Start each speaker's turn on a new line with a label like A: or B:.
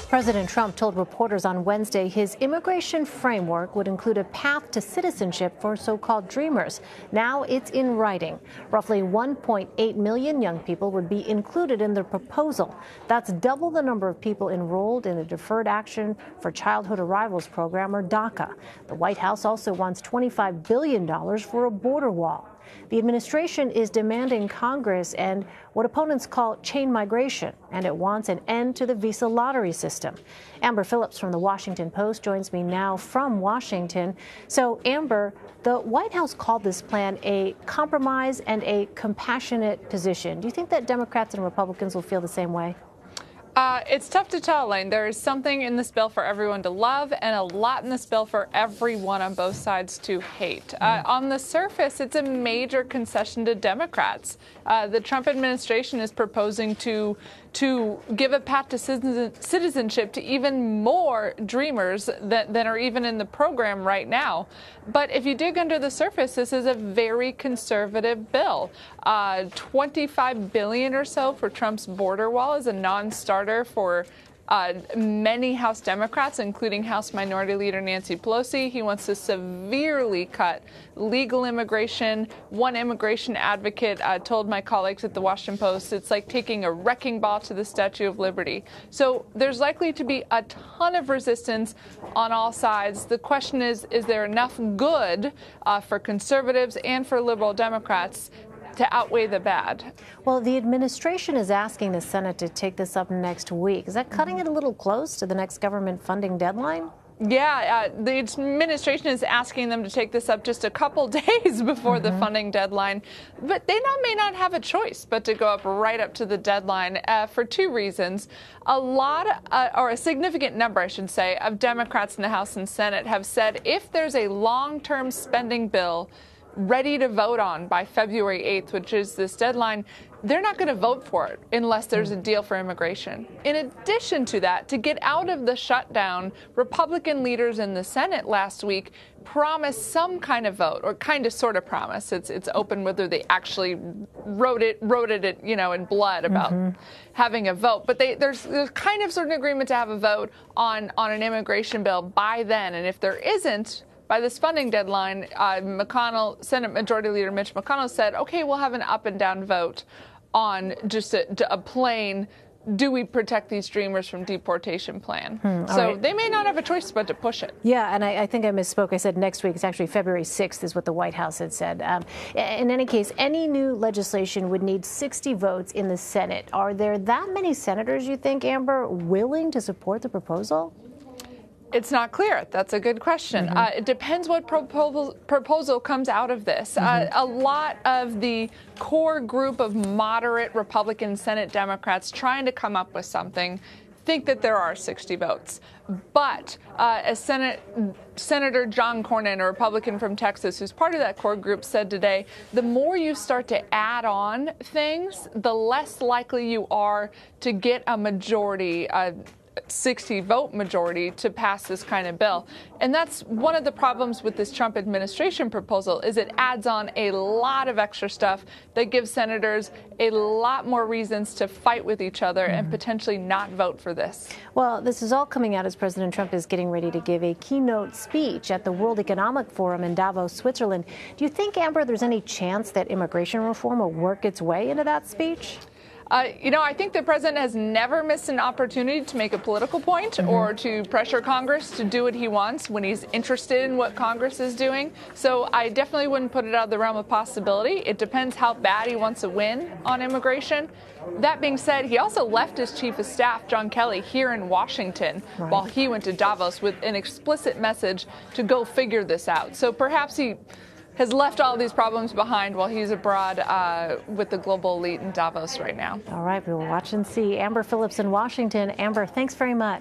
A: President Trump told reporters on Wednesday his immigration framework would include a path to citizenship for so-called dreamers. Now it's in writing. Roughly 1.8 million young people would be included in the proposal. That's double the number of people enrolled in the Deferred Action for Childhood Arrivals program, or DACA. The White House also wants $25 billion for a border wall. The administration is demanding Congress end what opponents call chain migration, and it wants an end to the visa lottery system. Amber Phillips from the Washington Post joins me now from Washington. So, Amber, the White House called this plan a compromise and a compassionate position. Do you think that Democrats and Republicans will feel the same way?
B: It's tough to tell, Elaine. There is something in this bill for everyone to love and a lot in this bill for everyone on both sides to hate. On the surface, it's a major concession to Democrats. The Trump administration is proposing to give a path to citizenship to even more dreamers than are even in the program right now. But if you dig under the surface, this is a very conservative bill. $25 billion or so for Trump's border wall is a non-starter for many House Democrats, including House Minority Leader Nancy Pelosi. He wants to severely cut legal immigration. One immigration advocate told my colleagues at the Washington Post it's like taking a wrecking ball to the Statue of Liberty. So there's likely to be a ton of resistance on all sides. The question is there enough good for conservatives and for liberal Democrats to outweigh the bad?
A: Well, the administration is asking the Senate to take this up next week. Is that cutting it a little close to the next government funding deadline?
B: Yeah, the administration is asking them to take this up just a couple days before the funding deadline. But they may not have a choice but to go up right up to the deadline for two reasons. A significant number, I should say, of Democrats in the House and Senate have said if there's a long-term spending bill ready to vote on by February 8th, which is this deadline, they're not going to vote for it unless there's a deal for immigration. In addition to that, to get out of the shutdown, Republican leaders in the Senate last week promised some kind of vote, or kind of sort of promise. It's open whether they actually wrote it, in blood about having a vote. But there's kind of sort of agreement to have a vote on an immigration bill by then. And if there isn't, by this funding deadline, Senate Majority Leader Mitch McConnell said, okay, we'll have an up and down vote on just a plain, do we protect these dreamers from deportation plan? So they may not have a choice but to push it.
A: Yeah, and I think I misspoke. I said next week. It's actually February 6th is what the White House had said. In any case, any new legislation would need 60 votes in the Senate. Are there that many senators, you think, Amber, willing to support the proposal?
B: It's not clear. That's a good question. It depends what proposal comes out of this. A lot of the core group of moderate Republican Senate Democrats trying to come up with something think that there are 60 votes. But as Senator John Cornyn, a Republican from Texas, who's part of that core group, said today, the more you start to add on things, the less likely you are to get a majority, 60-vote majority to pass this kind of bill. And that's one of the problems with this Trump administration proposal, is it adds on a lot of extra stuff that gives senators a lot more reasons to fight with each other and potentially not vote for this.
A: Well, this is all coming out as President Trump is getting ready to give a keynote speech at the World Economic Forum in Davos, Switzerland. Do you think, Amber, there's any chance that immigration reform will work its way into that speech?
B: I think the president has never missed an opportunity to make a political point or to pressure Congress to do what he wants when he's interested in what Congress is doing. So I definitely wouldn't put it out of the realm of possibility. It depends how bad he wants to win on immigration. That being said, he also left his chief of staff, John Kelly, here in Washington while he went to Davos with an explicit message to go figure this out. So perhaps he has left all these problems behind while he's abroad with the global elite in Davos right now.
A: All right, we will watch and see. Amber Phillips in Washington. Amber, thanks very much.